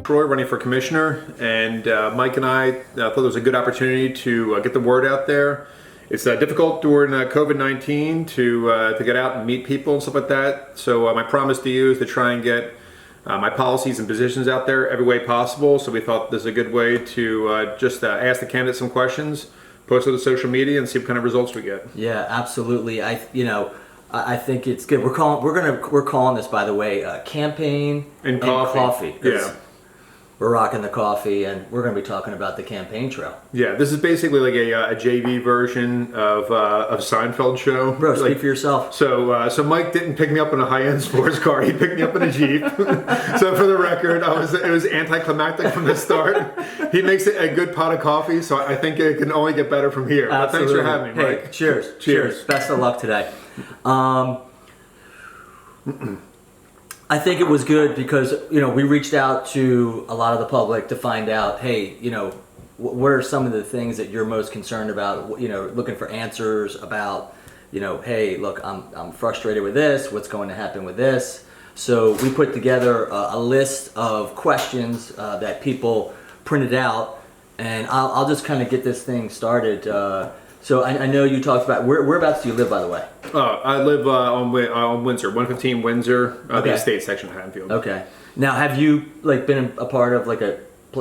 Troy, running for commissioner, and Mike and I thought it was a good opportunity to get the word out there. It's difficult during COVID-19 to get out and meet people and stuff like that. So my promise to you is to try and get my policies and positions out there every way possible. So we thought this is a good way to just ask the candidates some questions, post it to social media, and see what kind of results we get. Yeah, absolutely. I think it's good. We're calling this, by the way, campaign and coffee. Yeah. We're rocking the coffee, and we're going to be talking about the campaign trail. Yeah, this is basically like a JV version of Seinfeld show. Bro, speak for yourself. So Mike didn't pick me up in a high-end sports car. He picked me up in a Jeep. So for the record, it was anticlimactic from the start. He makes it a good pot of coffee, so I think it can only get better from here. Absolutely. Thanks for having me, Mike. Hey, cheers. Best of luck today. I think it was good because, we reached out to a lot of the public to find out, hey, what are some of the things that you're most concerned about, looking for answers about, hey, look, I'm frustrated with this, what's going to happen with this. So we put together a list of questions that people printed out, and I'll just kind of get this thing started. So I know you talked about, whereabouts do you live, by the way? I live on Windsor, 115 Windsor, the estate section of Haddonfield. Okay. Now, have you been a part of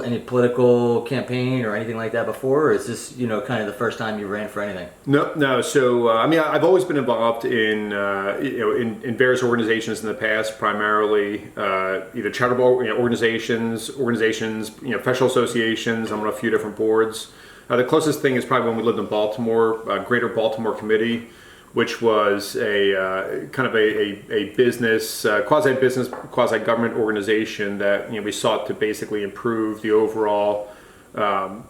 any political campaign or anything like that before, or is this kind of the first time you ran for anything? No. So I've always been involved in in various organizations in the past, primarily either charitable organizations, professional associations. I'm on a few different boards. The closest thing is probably when we lived in Baltimore, Greater Baltimore Committee, which was a kind of a business, quasi-business, quasi-government organization that we sought to basically improve the overall how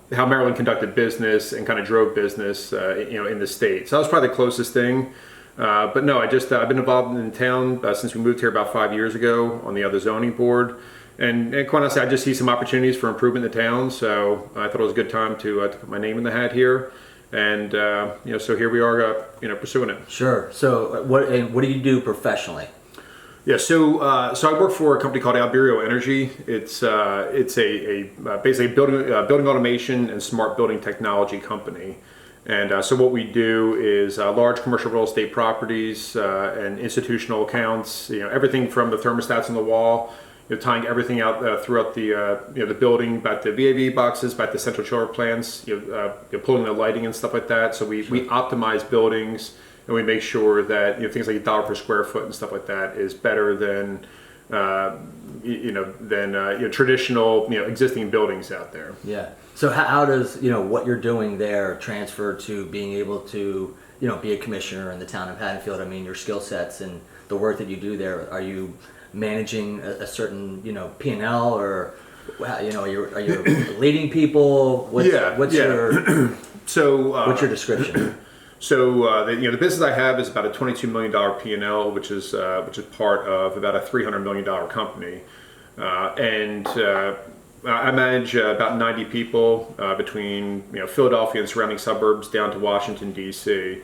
Maryland conducted business and kind of drove business in the state. So that was probably the closest thing. But no, I've been involved in town since we moved here about 5 years ago on the other zoning board. And quite honestly, I just see some opportunities for improvement in the town, so I thought it was a good time to put my name in the hat here, and so here we are, pursuing it. Sure. So what do you do professionally? Yeah. So I work for a company called Albireo Energy. It's a basically building automation and smart building technology company. And so what we do is large commercial real estate properties and institutional accounts. Everything from the thermostats on the wall. Tying everything out throughout the building, back to VAV boxes, back to central chiller plants, pulling the lighting and stuff like that. So we optimize buildings, and we make sure that things like $1 per square foot and stuff like that is better than traditional existing buildings out there. Yeah. So how does what you're doing there transfer to being able to be a commissioner in the town of Haddonfield? I mean, your skill sets and the work that you do there. Are you managing a certain P&L, or are you leading people? What's your description? So the business I have is about a $22 million P&L, which is part of about a $300 million company, and I manage about 90 people between Philadelphia and surrounding suburbs down to Washington D.C.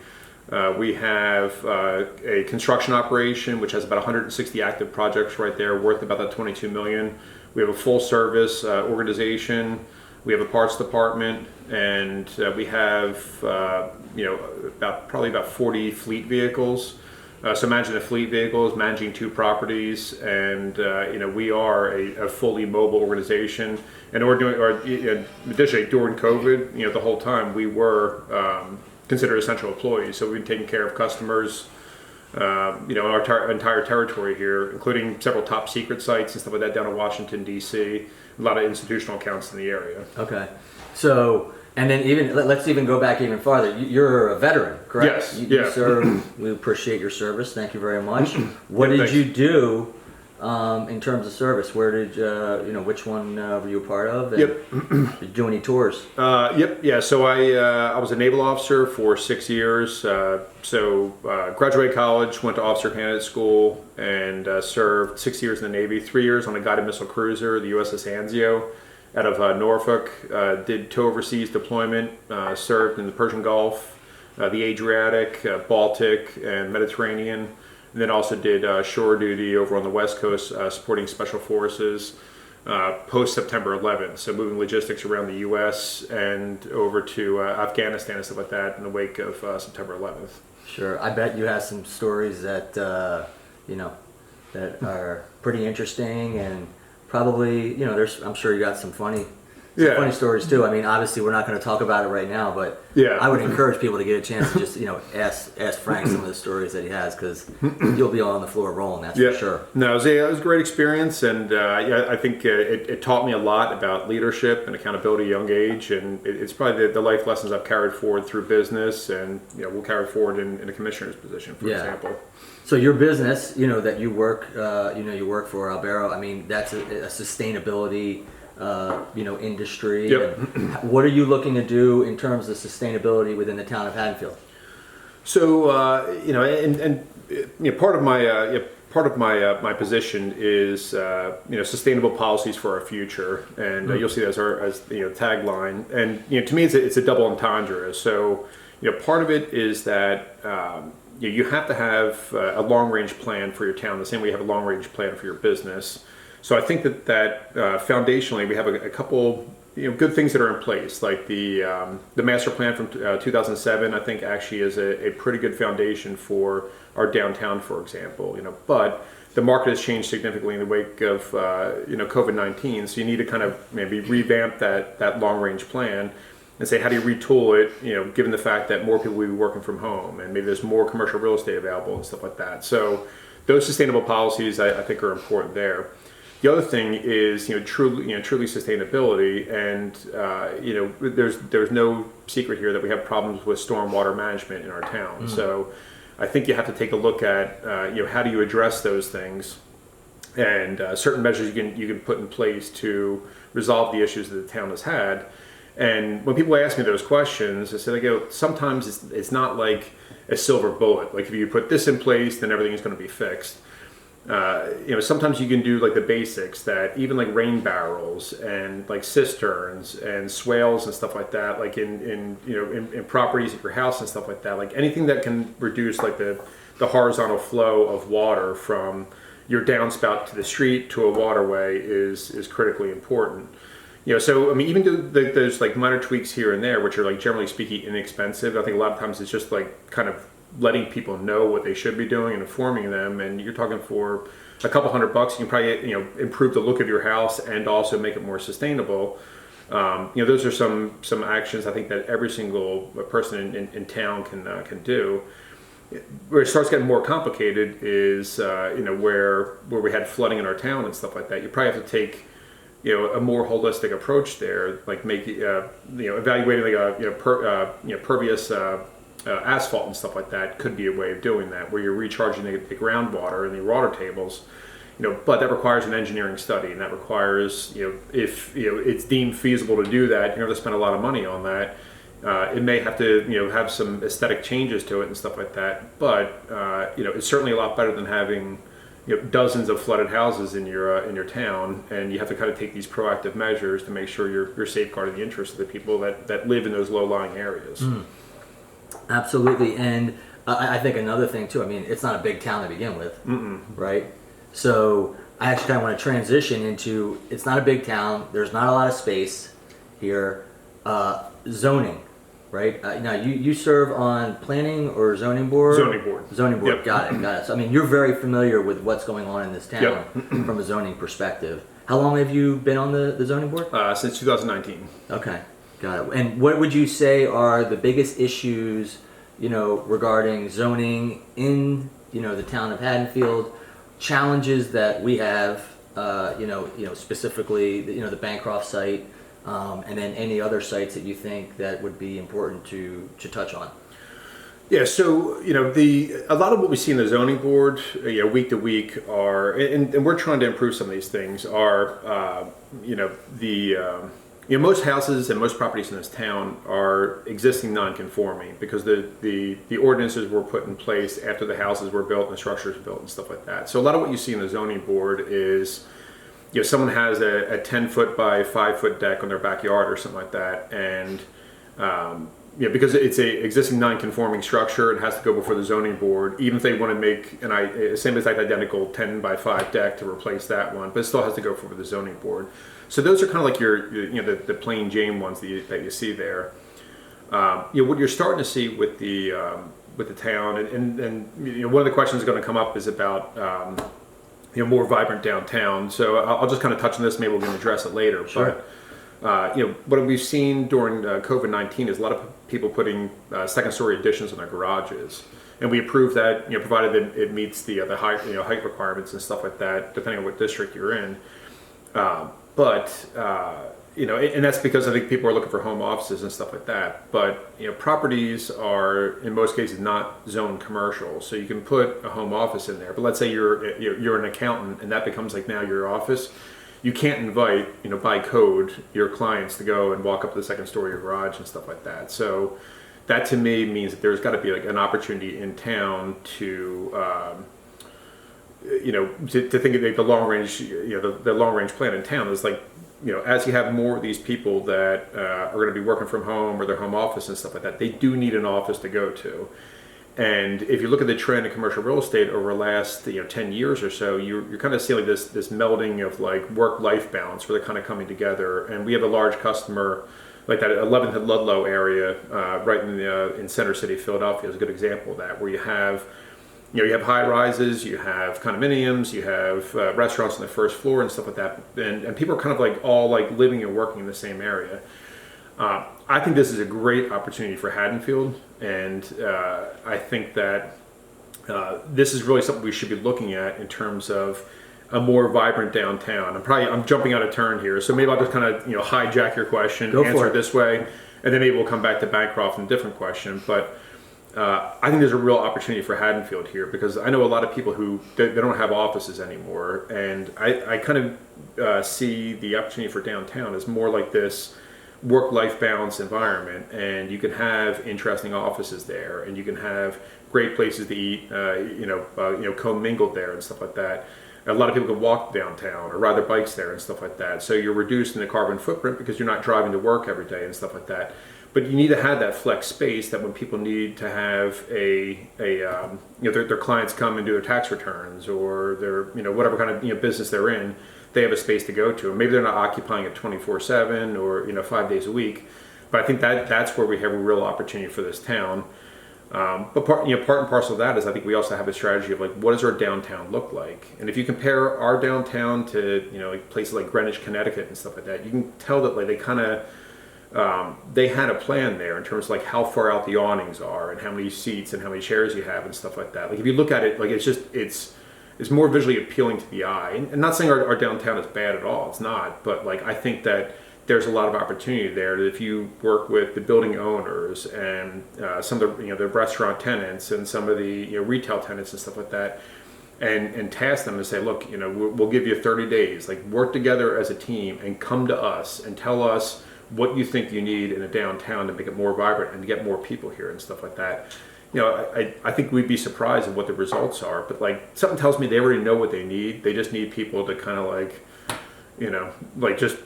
We have a construction operation which has about 160 active projects right there, worth about that $22 million. We have a full service organization. We have a parts department, and we have probably about 40 fleet vehicles. So managing the fleet vehicles, managing 2 properties, and we are a fully mobile organization. And additionally, during COVID, the whole time we were considered essential employees. So we've been taking care of customers, in our entire territory here, including several top secret sites and stuff like that down in Washington D.C. A lot of institutional accounts in the area. Okay, so. And then let's even go back even farther. You're a veteran, correct? Yes. You serve. We appreciate your service. Thank you very much. What did you do in terms of service? Where did which one were you a part of? And did you do any tours? Yep. Yeah. So I was a naval officer for 6 years. Graduated college, went to officer candidate school, and served 6 years in the Navy. 3 years on a guided missile cruiser, the USS Anzio, out of Norfolk. Did 2 overseas deployment. Served in the Persian Gulf, the Adriatic, Baltic, and Mediterranean. And then also did shore duty over on the West Coast, supporting special forces. post September 11th. So moving logistics around the U.S. and over to Afghanistan and stuff like that in the wake of September 11th. Sure. I bet you have some stories that, that are pretty interesting, and probably, I'm sure you got some funny stories too. I mean, obviously we're not going to talk about it right now, but I would encourage people to get a chance to just, ask Frank some of the stories that he has, because you'll be on the floor rolling, that's for sure. No, it was a great experience, and I think it taught me a lot about leadership and accountability at a young age, and it's probably the life lessons I've carried forward through business, and will carry forward in a commissioner's position, for example. So your business, that you work, you work for Albero. I mean, that's a sustainability, industry. Yep. And what are you looking to do in terms of sustainability within the town of Haddonfield? So part of my position is sustainable policies for our future, and you'll see that as tagline. And to me, it's a double entendre. So part of it is that you have to have a long range plan for your town, the same way you have a long range plan for your business. So I think that foundationally we have a couple good things that are in place, like the master plan from 2007. I think actually is a pretty good foundation for our downtown, for example. But the market has changed significantly in the wake of COVID-19. So you need to kind of maybe revamp that long range plan and say, how do you retool it? Given the fact that more people will be working from home, and maybe there's more commercial real estate available and stuff like that. So those sustainable policies I think are important there. The other thing is, truly sustainability, and there's no secret here that we have problems with stormwater management in our town. So I think you have to take a look at, how do you address those things, and certain measures you can put in place to resolve the issues that the town has had. And when people ask me those questions, I say, sometimes it's not like a silver bullet. Like if you put this in place, then everything is going to be fixed. Sometimes you can do like the basics, that even like rain barrels and like cisterns and swales and stuff like that, like in properties at your house and stuff like that, like anything that can reduce like the horizontal flow of water from your downspout to the street to a waterway is critically important. So I mean, even there's like minor tweaks here and there, which are like generally speaking inexpensive. I think a lot of times it's just like kind of letting people know what they should be doing and informing them. And you're talking for a couple $100, you can probably improve the look of your house and also make it more sustainable. Those are some actions I think that every single person in town can do. Where it starts getting more complicated is where we had flooding in our town and stuff like that. You probably have to take a more holistic approach there, like evaluating like pervious asphalt and stuff like that could be a way of doing that, where you're recharging the groundwater and the water tables. But that requires an engineering study, and that requires if it's deemed feasible to do that, you have to spend a lot of money on that. It may have to have some aesthetic changes to it and stuff like that, but it's certainly a lot better than having dozens of flooded houses in your town, and you have to kind of take these proactive measures to make sure you're safeguarding the interests of the people that live in those low-lying areas. Absolutely. And I think another thing too, I mean, it's not a big town to begin with, right? So I actually kind of want to transition into, it's not a big town, there's not a lot of space here. Zoning, right? Now you serve on planning or zoning board? Zoning board. Yep. Got it. So I mean, you're very familiar with what's going on in this town from a zoning perspective. How long have you been on the zoning board? Since 2019. Okay, got it. And what would you say are the biggest issues, regarding zoning in, the town of Haddonfield? Challenges that we have, specifically, the Bancroft site, and then any other sites that you think that would be important to touch on. Yeah, so a lot of what we see in the zoning board, week to week, are, and we're trying to improve some of these things. Are most houses and most properties in this town are existing non-conforming because the ordinances were put in place after the houses were built and the structures were built and stuff like that. So a lot of what you see in the zoning board is, someone has a 10-foot by 5-foot deck on their backyard or something like that, and because it's a existing non-conforming structure, it has to go before the zoning board, even if they want to make a same exact identical 10 by 5 deck to replace that one, but it still has to go before the zoning board. So those are kind of like the plain Jane ones that you see there. What you're starting to see with the town, and one of the questions going to come up is about more vibrant downtown. So I'll just kind of touch on this. Maybe we're going to address it later. Sure. But what we've seen during COVID-19 is a lot of people putting second-story additions on their garages, and we approve that, provided that it meets the height requirements and stuff like that, depending on what district you're in. And that's because I think people are looking for home offices and stuff like that. But properties are in most cases not zoned commercial, so you can put a home office in there. But let's say you're an accountant and that becomes like now your office. You can't invite by code your clients to go and walk up to the second story of your garage and stuff like that. So that to me means that there's got to be like an opportunity in town to to think of like the long range, the long range plan in town is like, as you have more of these people that are going to be working from home or their home office and stuff like that, they do need an office to go to. And if you look at the trend in commercial real estate over the last 10 years or so, you're kind of seeing like this melding of like work-life balance where they're kind of coming together. And we have a large customer like that 11th and Ludlow area, right in Center City, Philadelphia, is a good example of that, where you have high rises, you have condominiums, you have restaurants on the first floor and stuff like that, and people are kind of like all like living and working in the same area. I think this is a great opportunity for Haddonfield, and I think that this is really something we should be looking at in terms of a more vibrant downtown. I'm jumping out of turn here, so maybe I'll just kind of hijack your question, answer it this way, and then maybe we'll come back to Bancroft and a different question. But I think there's a real opportunity for Haddonfield here, because I know a lot of people who they don't have offices anymore, and I kind of see the opportunity for downtown as more like this work-life balance environment, and you can have interesting offices there, and you can have great places to eat, commingled there and stuff like that. A lot of people can walk downtown or ride their bikes there and stuff like that. So you're reducing the carbon footprint because you're not driving to work every day and stuff like that. But you need to have that flex space that when people need to have their clients come and do their tax returns or their whatever kind of business they're in, they have a space to go to. And maybe they're not occupying it 24/7 or 5 days a week. But I think that's where we have a real opportunity for this town. But part and parcel of that is I think we also have a strategy of like, what does our downtown look like? And if you compare our downtown to like places like Greenwich, Connecticut and stuff like that, you can tell that like they kind of they had a plan there in terms of like how far out the awnings are and how many seats and how many chairs you have and stuff like that. Like if you look at it, like it's more visually appealing to the eye. And I'm not saying our downtown is bad at all. It's not. But like I think that there's a lot of opportunity there that if you work with the building owners and some of the restaurant tenants and some of the retail tenants and stuff like that, and task them and say, look, we'll give you 30 days. Like work together as a team and come to us and tell us what you think you need in a downtown to make it more vibrant and to get more people here and stuff like that. I think we'd be surprised at what the results are, but like something tells me they already know what they need. They just need people to kind of like, just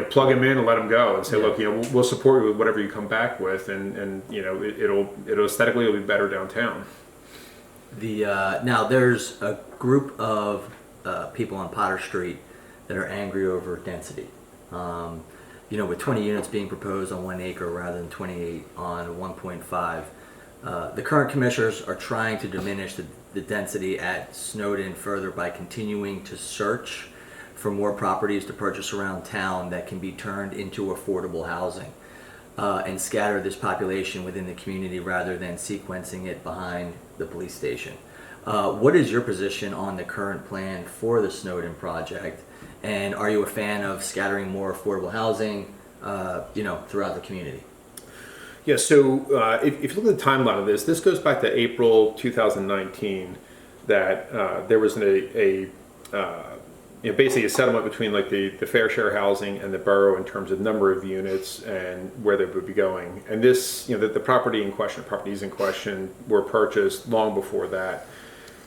plug them in and let them go and say, look, we'll support you with whatever you come back with, and it'll aesthetically it'll be better downtown. Now there's a group of people on Potter Street that are angry over density. With 20 units being proposed on 1 acre rather than 28 on 1.5. The current commissioners are trying to diminish the density at Snowden further by continuing to search for more properties to purchase around town that can be turned into affordable housing and scatter this population within the community rather than sequencing it behind the police station. What is your position on the current plan for the Snowden project? And are you a fan of scattering more affordable housing, throughout the community? Yeah. So if you look at the timeline of this goes back to April 2019. That there was basically a settlement between like the fair share housing and the borough in terms of number of units and where they would be going. And this, the properties in question were purchased long before that.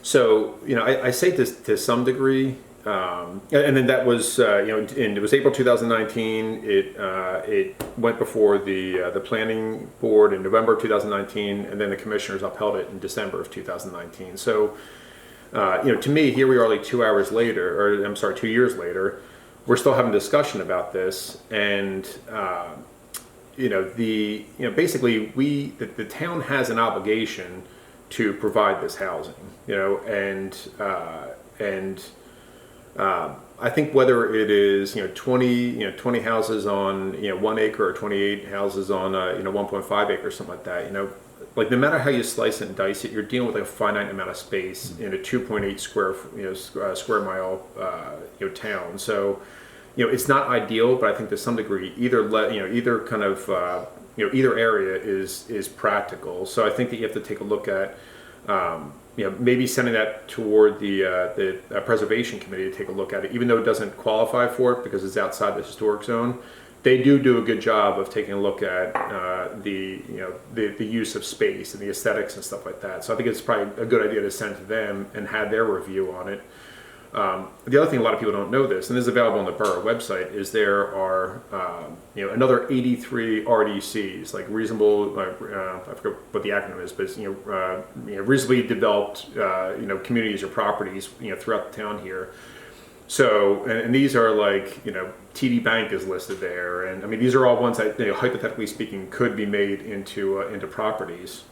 So I say this to some degree. and then that was it was April 2019. It went before the planning board in November of 2019, and then the commissioners upheld it in December of 2019. So to me, here we are like 2 hours later, or I'm sorry, 2 years later, we're still having a discussion about this, and basically the town has an obligation to provide this housing, and I think whether it is 20 houses on 1 acre or 28 houses on 1.5 acres, something like that, like no matter how you slice it and dice it, you're dealing with like a finite amount of space in a 2.8 square mile town. So it's not ideal, but I think to some degree either area is practical. So I think that you have to take a look at maybe sending that toward the preservation committee to take a look at it, even though it doesn't qualify for it because it's outside the historic zone. They do a good job of taking a look at the use of space and the aesthetics and stuff like that. So I think it's probably a good idea to send to them and have their review on it. The other thing, a lot of people don't know this, and this is available on the borough website, is there are another 83 RDCs, like reasonable. I forget what the acronym is, but it's, reasonably developed communities or properties throughout the town here. So, and these are like, TD Bank is listed there, and I mean these are all ones that hypothetically speaking could be made into properties.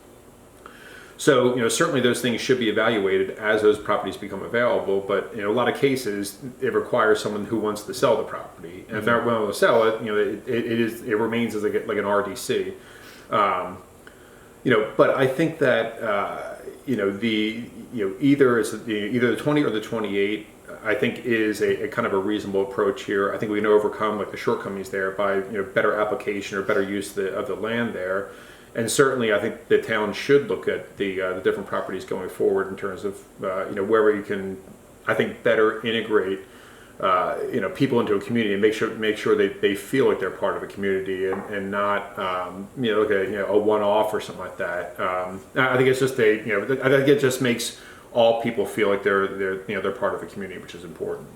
So, certainly those things should be evaluated as those properties become available. But in a lot of cases, it requires someone who wants to sell the property, and if they're not willing to sell it, it remains as like an RDC. But I think that either the 20 or the 28. I think is a kind of a reasonable approach here. I think we can overcome like the shortcomings there by better application or better use of the land there. And certainly, I think the town should look at the different properties going forward in terms of where we can, I think, better integrate people into a community and make sure they feel like they're part of a community and not like a one-off or something like that. I think it's just I think it just makes all people feel like they're part of a community, which is important.